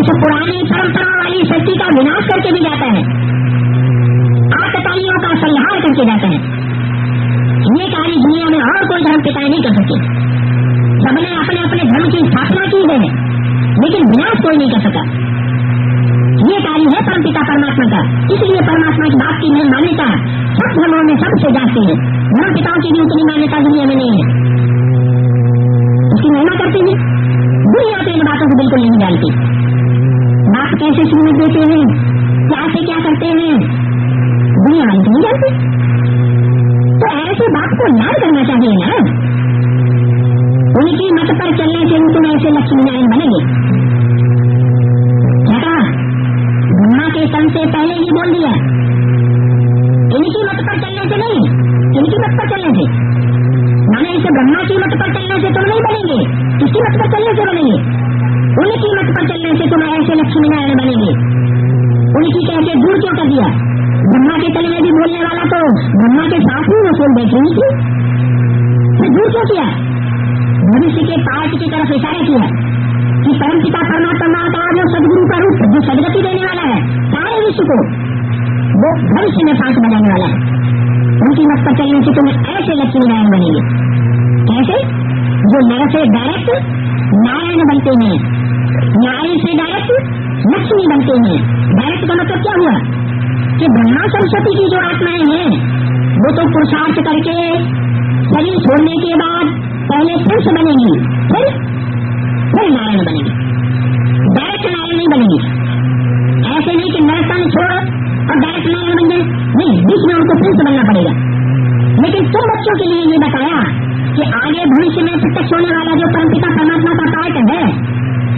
इस पुरानी परंपरा वाली सृष्टि का विनाश करके भी जाता है, आतताइयों का संहार करके जाता है। ये कार्य दुनिया में और कोई धर्म पिता नहीं कर सकते। सबने अपने अपने धर्म की स्थापना की है लेकिन विनाश कोई नहीं कर सका। ये कार्य है परमपिता परमात्मा का। इसलिए परमात्मा की बात की मान्यता सब धर्मों में सबसे जाती है। धर्म पिताओं की भी उतनी मान्यता दुनिया में नहीं है, उसकी महिमा करते हैं। दुनिया तो इन बातों को बिल्कुल नहीं जानती। बात कैसे सुनने देते हैं, क्या से क्या करते हैं, दुनिया वाले तो नहीं जानते। तो ऐसे बात को याद करना चाहिए ना। उनकी मत पर चलने से तुम ऐसे लक्ष्मी नारायण बनेंगे। ब्रह्मा के सन से पहले ही बोल दिया, इनकी मत पर चलने से नहीं, इनकी मत पर चलने से माने इसे ब्रह्मा की मत पर चलने से तुम नहीं बनेंगे, किसकी मत पर चलने से बनेंगे? उनकी मत पर चलने से तुम ऐसे लक्ष्मी नारायण बनेंगे। उनकी कहते दूर क्यों कर दिया? ब्रह्मा के तले में भी बोलने वाला तो ब्रह्मा के साथ ही वो सोल बैठेंगी थी, फिर दूर क्यों किया? भविष्य के पार्ट की तरफ इशारा किया कि परमपिता परमात्मा का जो सदगुरु का रूप जो सदगति देने वाला है सारे विश्व को, वो भविष्य में पांच बजाने वाला है। उनकी मत पर चलने से तुम ऐसे लक्ष्मी नारायण बनेंगे। कैसे? जो नर से डायरेक्ट नारायण बनते हैं, नारी से डायरेक्ट लक्ष्मी बनते हैं। डायरेक्ट का मतलब क्या हुआ कि ब्रह्मा सरस्वती की जो आत्माएं हैं वो तो पुरुषार्थ करके शरीर छोड़ने के बाद पहले पुरुष बनेगी, फिर नारायण बनेगी। डायरेक्ट नारायण नहीं बनेगी। ऐसे नहीं कि नरतन छोड़ और डायरेक्ट नारायण बन जाए, नहीं, बीच में उनको पुरुष बनना पड़ेगा। लेकिन तुम बच्चों के लिए ये बताया कि आगे भविष्य में प्रत्यक्ष होने वाला जो परमपिता परमात्मा का पार्ट है,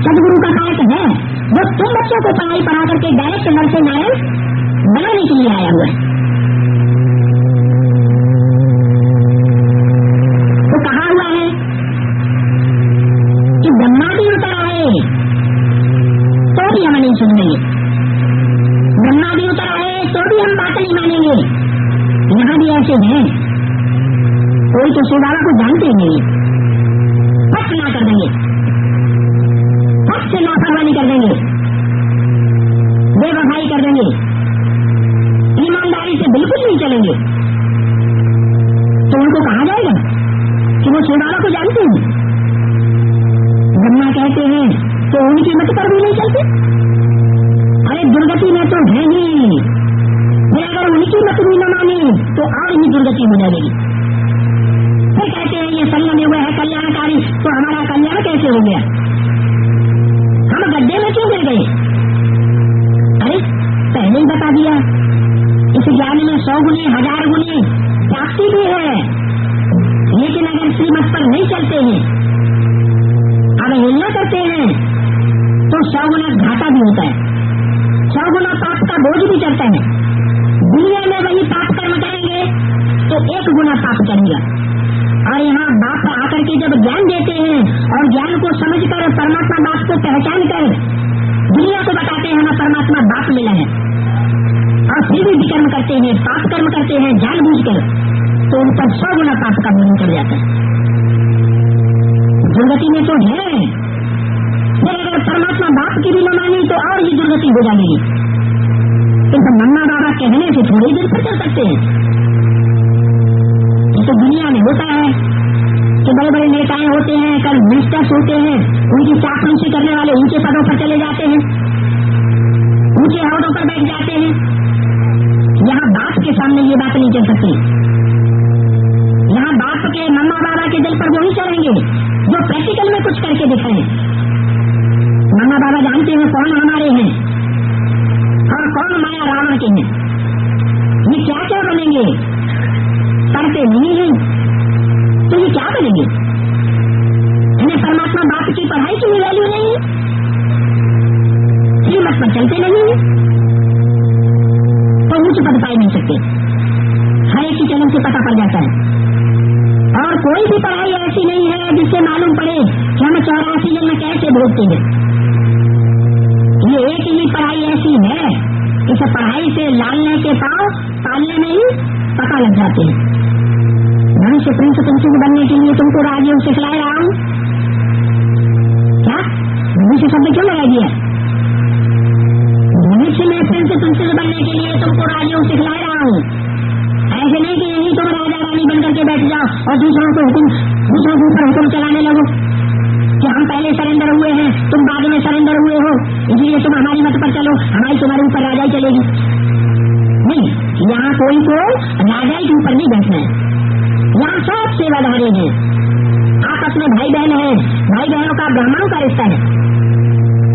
सदगुरु का पार्ट है, वो तुम बच्चों को पढ़ाई पढ़ा करके डायरेक्ट नर से नारायण बनाने के लिए आया हुआ है। तो कहा हुआ है कि ब्रह्मा भी उतर आए तो भी हम नहीं सुनेंगे, ब्रह्मा भी उतर आए तो भी हम बात नहीं मानेंगे। यहाँ भी ऐसे हैं, कोई तो शिव बाबा को जानते ही नहीं, फट ना कर देंगे, फट से लापरवाही कर देंगे, बेवफाई कर देंगे, ईमानदारी से बिल्कुल नहीं चलेंगे। तो उनको कहा जाएगा कि वो शिव बाबा को जानते हैं। ब्रह्मा कहते हैं तो उनकी मत पर भी नहीं चलते। अरे दुर्गति में तो है ही, फिर अगर उनकी मत भी न माने तो और ही दुर्गति हो जाएगी। फिर कहते हैं ये संगम हुआ है कल्याणकारी, तो हमारा कल्याण कैसे हो गया? हम गड्ढे में क्यों गिर गए? अरे पहले ही बता दिया, इस ज्ञान में 100 गुने 1000 गुने प्राप्ति भी है, लेकिन अगर श्रीमत पर नहीं चलते हैं, अवहेलना करते हैं, तो 100 गुना घाटा भी होता है, 100 गुना पाप का बोझ भी चढ़ता है। दुनिया में वही पाप कर्म करेंगे तो 1 गुना पाप करेगा, और यहाँ बाप आकर के जब ज्ञान देते हैं और ज्ञान को समझकर परमात्मा बाप को पहचान कर दुनिया को बताते हैं हमें परमात्मा बाप मिला है, और फिर भी विकर्म करते हैं, पाप कर्म करते हैं जानबूझकर, तो उन पर 100 गुना पाप का मूल्य चढ़ जाता है। दुर्गति में तो है, फिर अगर परमात्मा बाप की भी न मानी तो और ही दुर्गति हो जाएगी। किंतु मन्ना बाबा कहने से थोड़ी देर पर चल सकते हैं। तो दुनिया में होता है कि बड़े बड़े नेताएं होते हैं, कल मिनिस्टर्स होते हैं, उनकी चापलूसी करने वाले ऊंचे पदों पर चले जाते हैं, ऊंचे ओहदों पर बैठ जाते हैं। यहाँ बाप के सामने ये बात नहीं चल सकती। यहाँ बाप के मम्मा बाबा के दिल पर वही चलेंगे जो प्रैक्टिकल में कुछ करके दिखाएं। मम्मा बाबा जानते हैं कौन हमारे हैं और कौन माया रावण के हैं, ये क्या क्या बनेंगे। पढ़ते नहीं है तो ये क्या बनेंगे। इन्हें परमात्मा बाप की पढ़ाई की भी वैल्यू नहीं है, श्रीमत पर चलते नहीं है तो ऊंच पद पाए नहीं सकते। हर एक की चलन से पता पड़ जाता है। और कोई भी पढ़ाई ऐसी नहीं है जिससे मालूम पड़े कि हम 84 जन्म कैसे भोगते हैं। ये एक ही पढ़ाई ऐसी है, इस पढ़ाई से लालने के पांव पालने में ही पता लग जाते हैं। मनुष्य प्रिंस तुमसे बनने के लिए तुमको राजयोग सिखला रहा हूँ। क्या मनुष्य शब्द क्यों लगा दिया। मनुष्य में प्रिंस तुमसे बनने के लिए तुमको राजयोग सिखला रहा हूँ। ऐसे नहीं कि यही तुम राजा रानी बनकर के बैठ जाओ और दूसरों के ऊपर हुक्म चलाने लगो कि हम पहले सरेंडर हुए हैं, तुम बाद में सरेंडर हुए हो, इसलिए तुम हमारी मत पर चलो, हमारी तुम्हारे ऊपर राजा ही चलेगी। नहीं, यहाँ कोई को राजा के ऊपर नहीं बैठना है। यहाँ सब सेवाधारी हैं, आपस में भाई बहन है, भाई बहनों का ब्राह्मणों का रिश्ता है।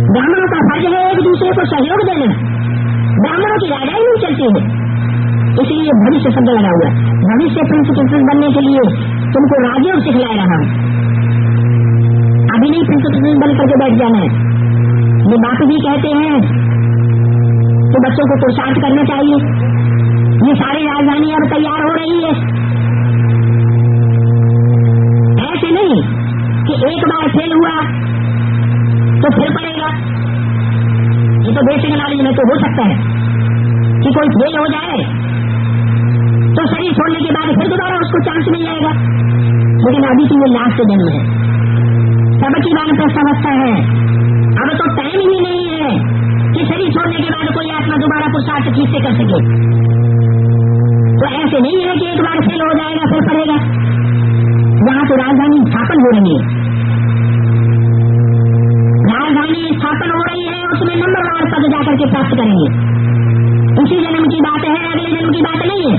ब्राह्मणों का फर्ज है एक दूसरे को सहयोग देना। ब्राह्मणों की राजा ही नहीं चलती है, इसलिए भविष्य शब्द लगा हुआ है। भविष्य प्रिंस बनने के लिए तुमको राजयोग सिखला रहा हूँ। अभी नहीं प्रिंस बन करके बैठ जाना है। ये बात भी कहते हैं तो बच्चों को पुरुषार्थ करना चाहिए। ये सारी राजधानी अब तैयार हो रही है। ऐसे नहीं कि एक बार फेल हुआ तो फिर पड़ेगा। ये तो बेसिक नॉलेज में तो हो सकता है कि कोई फेल हो जाए तो शरीर छोड़ने के बाद फिर दोबारा उसको चांस मिल जाएगा, लेकिन अभी की वो लास्ट जन्म है, सबकी वानप्रस्थ अवस्था है। अब तो टाइम ही नहीं है कि शरीर छोड़ने के बाद कोई आत्मा दोबारा पुरुषार्थ ठीक से कर सके। तो ऐसे नहीं है कि एक बार फेल हो जाएगा फिर पड़ेगा। यहाँ तो राजधानी स्थापन हो रही है, राजधानी स्थापन हो रही है, उसमें नंबरवार पद जाकर के प्राप्त करेंगे। इसी जन्म की बात है, अगले जन्म की बात नहीं है।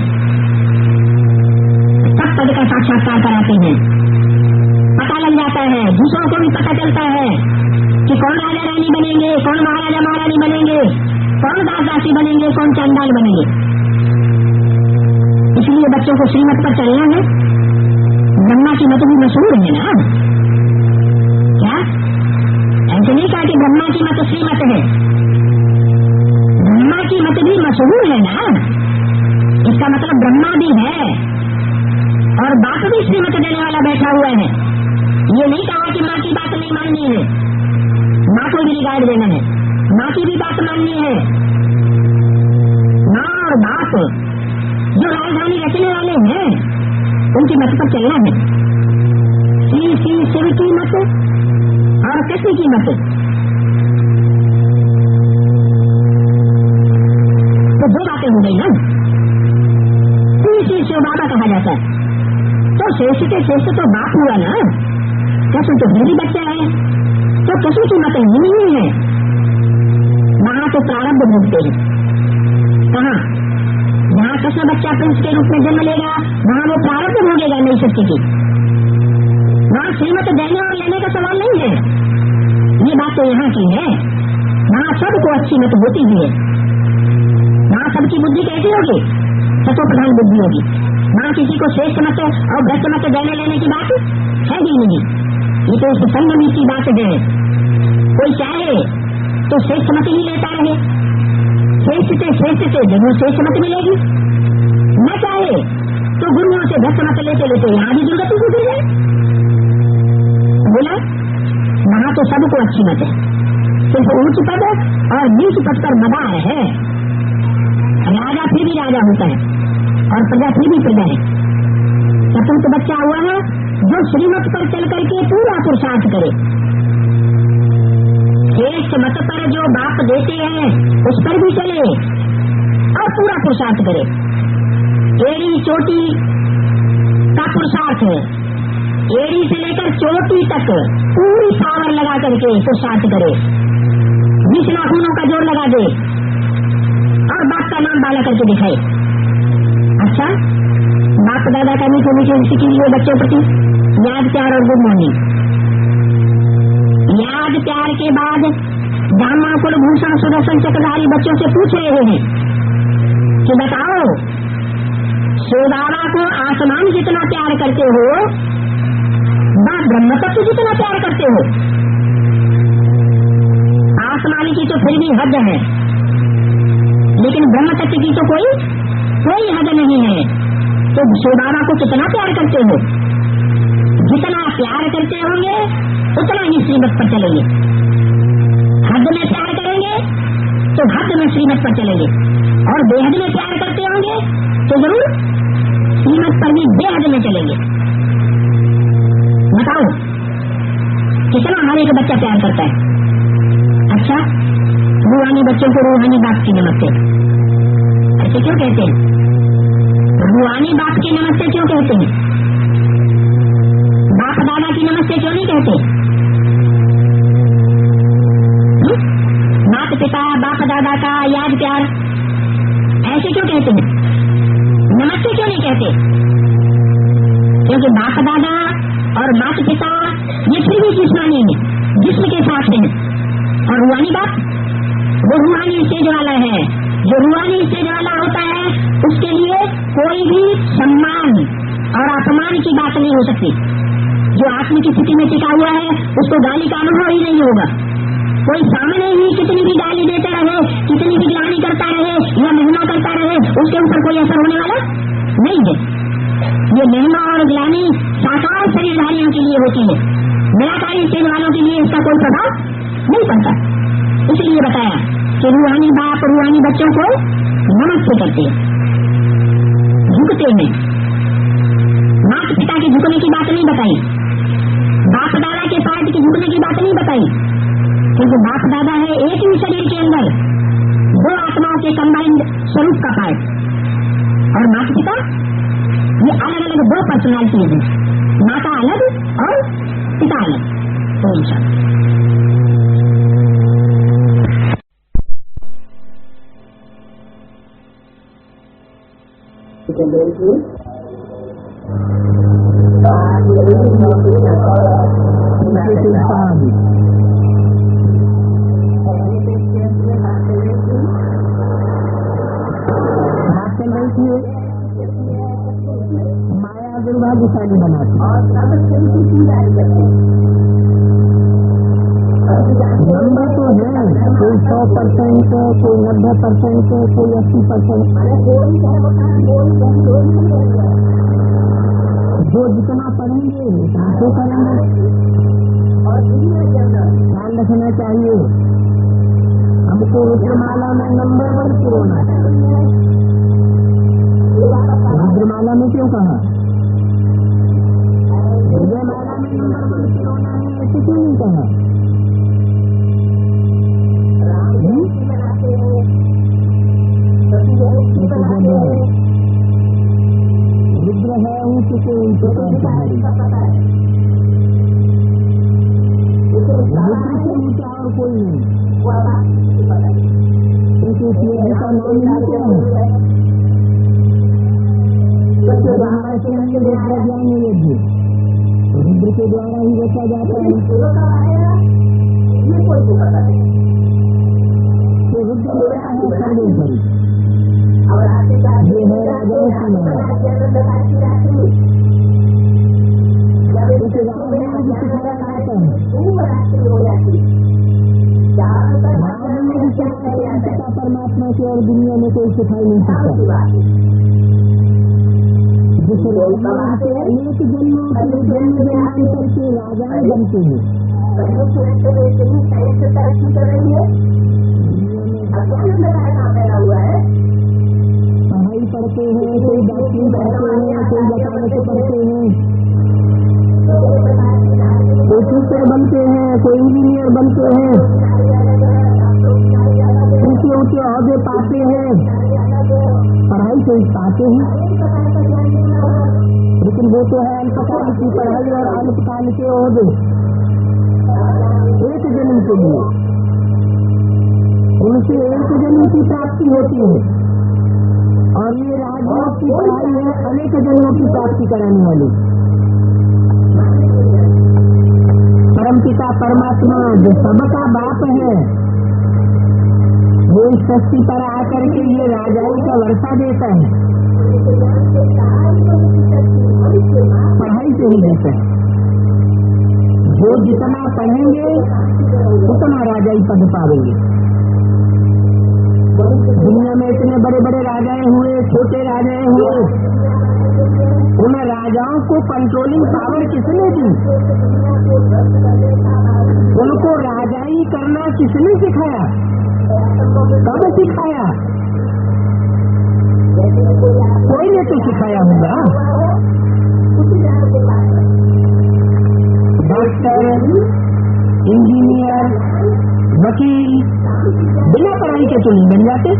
सब पद का साक्षात्कार कराते हैं, पता लग जाता है, दूसरों को भी पता चलता है कि कौन राजा रानी बनेंगे, कौन महाराजा महारानी बनेंगे, कौन दास दासी बनेंगे, कौन चंडाल बनेंगे। इसलिए बच्चों को श्रीमत पर चलना है। ब्रह्मा की मत भी मशहूर है ना, क्या ऐसे नहीं कहा कि ब्रह्मा की मत श्रीमत है। ब्रह्मा की मत भी मशहूर है ना, इसका मतलब ब्रह्मा भी है और बाप भी श्रीमत देने वाला बैठा हुआ है। ये नहीं कहा कि माँ की बात नहीं माननी है, माँ को भी रिगार्ड देना है, माँ की भी बात माननी है। माँ और बाप जो राजधानी रचने वाले हैं उनकी मत पर चलना है। श्री शिव की मत और कृष्ण की मत। तो दो बातें हो गई ना। श्री शिव बाबा कहा जाता है तो श्रेष्ठ के श्रेष्ठ तो बाप हुआ ना। कृष्ण तो फिर भी बच्चा है तो कृष्ण की मत ही नहीं है। वहां तो प्रारब्ध भोगते हैं। कहाँ जहाँ कृष्ण बच्चा प्रिंस के रूप में जन्म लेगा वहाँ वो प्रारब्ध भोगेगा नई सृष्टि की। वहाँ श्रीमत देने और लेने का सवाल नहीं है। ये बात तो यहाँ की है। वहाँ सबको अच्छी मत होती ही है। वहाँ सबकी बुद्धि कैसी होगी, सतो प्रधान बुद्धि होगी। वहाँ किसी को श्रेष्ठ मत और भ्रष्ट मत देने लेने की बात है ही नहीं। ये तो संगम की बात है। कोई चाहे तो श्रेष्ठ मत ही लेता रहे, श्रेष्ठ से जरूर श्रेष्ठ मत मिलेगी। न चाहे तो गुरुओं से भक्त मत लेते लेते यहाँ भी दुर्गति को गिर गए। बोला वहां तो सबको अच्छी मत है, सिर्फ ऊंच पद और नीच पद पर मदार है। राजा फिर भी राजा होता है और प्रजा फिर भी प्रजा है। सपूत बच्चा हुआ है जो श्रीमत पर चल करके पूरा पुरुषार्थ करे। श्रेष्ठ मत पर जो बाप देते हैं उस पर भी चले और पूरा पुरुषार्थ करे। एड़ी चोटी का पुरुषार्थ है, एड़ी से लेकर चोटी तक पूरी पावर लगा करके पुरुषार्थ करे। 20 नाखूनों का जोर लगा दे और बाप का नाम बाला करके दिखाए। अच्छा, बाप दादा का मीठे मीठे सीखी हुए बच्चों प्रति याद प्यार और गुड मॉर्निंग। याद प्यार के बाद ब्राह्मण कुलभूषण सुदर्शन चक्रधारी बच्चों से पूछ रहे हैं कि बताओ सोदावा को आसमान जितना प्यार करते हो व ब्रह्म तत्व जितना प्यार करते हो। आसमानी की तो फिर भी हद है, लेकिन ब्रह्म तत्व की तो कोई हद नहीं है। तो सोदावा को कितना प्यार करते हो? जितना प्यार करते होंगे उतना ही श्रीमत पर चलेंगे। हद में प्यार करेंगे तो हद में श्रीमत पर चलेंगे, और बेहद में प्यार करते होंगे तो जरूर श्रीमत पर भी बेहद में चलेंगे। बताओ कितना हर एक बच्चा प्यार करता है। अच्छा, रूहानी बच्चों को रूहानी बाप की नमस्ते ऐसे क्यों कहते हैं? रूहानी बाप की नमस्ते क्यों कहते हैं? बाप दादा की नमस्ते क्यों नहीं कहते? माता पिता बाप दादा का याद प्यार ऐसे क्यों कहते हैं? नमस्ते क्यों नहीं कहते? क्योंकि बाप दादा और माता पिता ये फिर भी जिस्मानी है, जिस्म के साथ है, और रूहानी बाप वो रूहानी स्टेज वाला है। जो रूहानी स्टेज वाला होता है उसके लिए कोई भी सम्मान और अपमान की बात नहीं हो सकती। जो आत्म की स्थिति में टिका हुआ है उसको गाली का अनुभव ही नहीं होगा। कोई सामने ही कितनी भी गाली देता रहे, कितनी भी ग्लानि करता रहे या महिमा करता रहे, उसके ऊपर कोई असर होने वाला नहीं है। ये महिमा और ग्लानि साकार शरीरधारियों के लिए होती है, निराकारी स्टेज वालों के लिए इसका कोई प्रभाव नहीं पड़ता। इसलिए बताया कि रूहानी बाप रूहानी बच्चों को नमस्ते करते हैं, झुकते हैं। माता पिता के झुकने की बात नहीं बताई, बाप दादा के पार्ट की झुकने की बात नहीं बताई, क्योंकि बाप दादा है एक ही शरीर के अंदर दो आत्माओं के कंबाइंड स्वरूप का पार्ट, और माता पिता ये अलग अलग दो पर्सनालिटीज है, माता अलग और पिता अलग। तो माया दुर्भाग्यशाली बनाती और नंबर तो है, कोई 100%, कोई 90%, कोई 80%। जो जितना पढ़ेंगे उनको करेंगे। ध्यान रखना चाहिए, हमको रुद्रमाला में नंबर 1 होना है। रुद्रमाला में क्यों कहा? रुद्रमाला में नंबर 1 होना है, ऐसे क्यों नहीं कहा? रुद्र है ऊंच से ऊंच रुद्र से ऊंचा और कोई नहीं। उनके उपयोगी का नाम नहीं क्या है? रुद्र ज्ञान यज्ञ, रुद्र के द्वारा ही रचा जाता है। तो रुद्र सर्वेश्वरी ये है राजा परमात्मा की और दुनिया में कोई सिखाई नहीं सकता। उस राजयोग से अनेक जन्मों के जन्म जन्मांतर के राजा बनते हैं। तरक्की कर रही है, पैदा हुआ है। पढ़ाई पढ़ते हैं, कोई डॉक्टरी पढ़ते हैं, कोई वकालत पढ़ते हैं, कोई टीचर बनते हैं, कोई इंजीनियर बनते हैं, ऊंचे ऊंचे औहदे पाते हैं, पढ़ाई से पाते हैं। लेकिन वो तो है अल्पकाल की पढ़ाई और अल्पकाल के औहदे, एक जन्म के लिए उनसे एक जन्म की प्राप्ति होती है। और ये राजयोग की पढ़ाई है अनेक जन्मों की प्राप्ति कराने वाली। परमपिता परमात्मा जो सबका बाप है, वो इस सृष्टि पर आकर के ये राजाई का वर्षा देता है, पढ़ाई से ही देता है। जो जितना पढ़ेंगे उतना राजाई पद पावेंगे। दुनिया में इतने बड़े बड़े राजाएं हुए, छोटे राजाएं हुए, उन राजाओं को कंट्रोलिंग पावर किसने दी? उनको राजाई करना किसने सिखाया? कब सिखाया? कोई ने तो सिखाया होगा। डॉक्टर, इंजीनियर, वकील बिना पढ़ाई के तो नहीं बन जाते।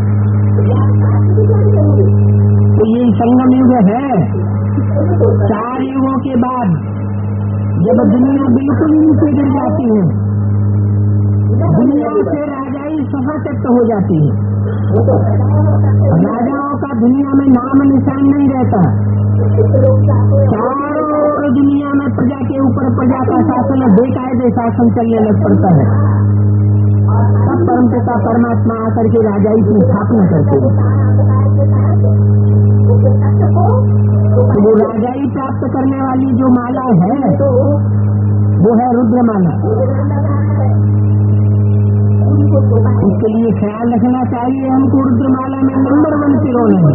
तो ये संगम युग है। 4 युगों के बाद जब दुनिया बिल्कुल नीचे गिर जाती है, दुनिया से राजाई सफाचट हो जाती है, राजाओं का दुनिया में नाम निशान नहीं रहता। चारों ओर दुनिया में प्रजा के ऊपर प्रजा का शासन बेकायदे शासन चलने लग पड़ता है। तब परमपिता परमात्मा आकर के राजाई की स्थापना करते हैं। तो वो राजाई प्राप्त करने वाली जो माला है वो है रुद्रमाला। उसके लिए ख्याल रखना चाहिए हमको, रुद्रमाला में नंबर 1 सिरोना है।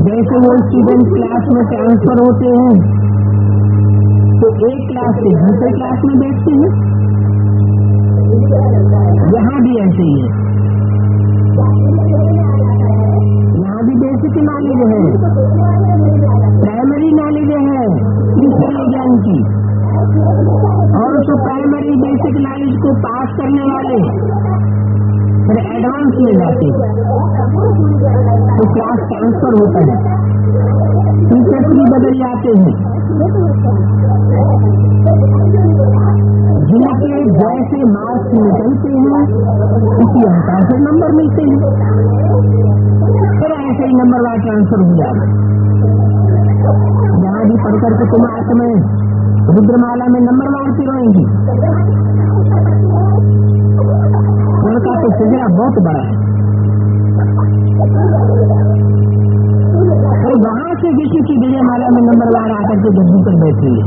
जैसे वो स्टूडेंट क्लास में ट्रांसफर होते हैं तो एक क्लास से दूसरे क्लास में बैठते हैं, यहाँ भी ऐसे ही है। यहाँ भी बेसिक नॉलेज है, प्राइमरी नॉलेज है ईश्वरीय ज्ञान की, और उस प्राइमरी बेसिक नॉलेज को पास करने वाले फिर एडवांस में जाते हैं तो क्लास ट्रांसफर होता है, टीचर्स भी बदल जाते हैं। जिनके जैसे मार्क्स निकलते हैं उसी अनुसार से नंबर मिलते हैं, फिर ऐसे ही नंबर वार ट्रांसफर हो जाए। यहाँ भी पढ़कर के तुम आठ में रुद्रमाला में नंबर वार पिरोएंगी। उनका तो सिजरा बहुत बड़ा है। और वहां से विश्व की विजयमाला में नंबर वार आकर के गद्दी पर बैठेंगे।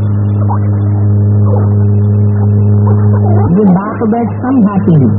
ये बाप बैठ समझाते हैं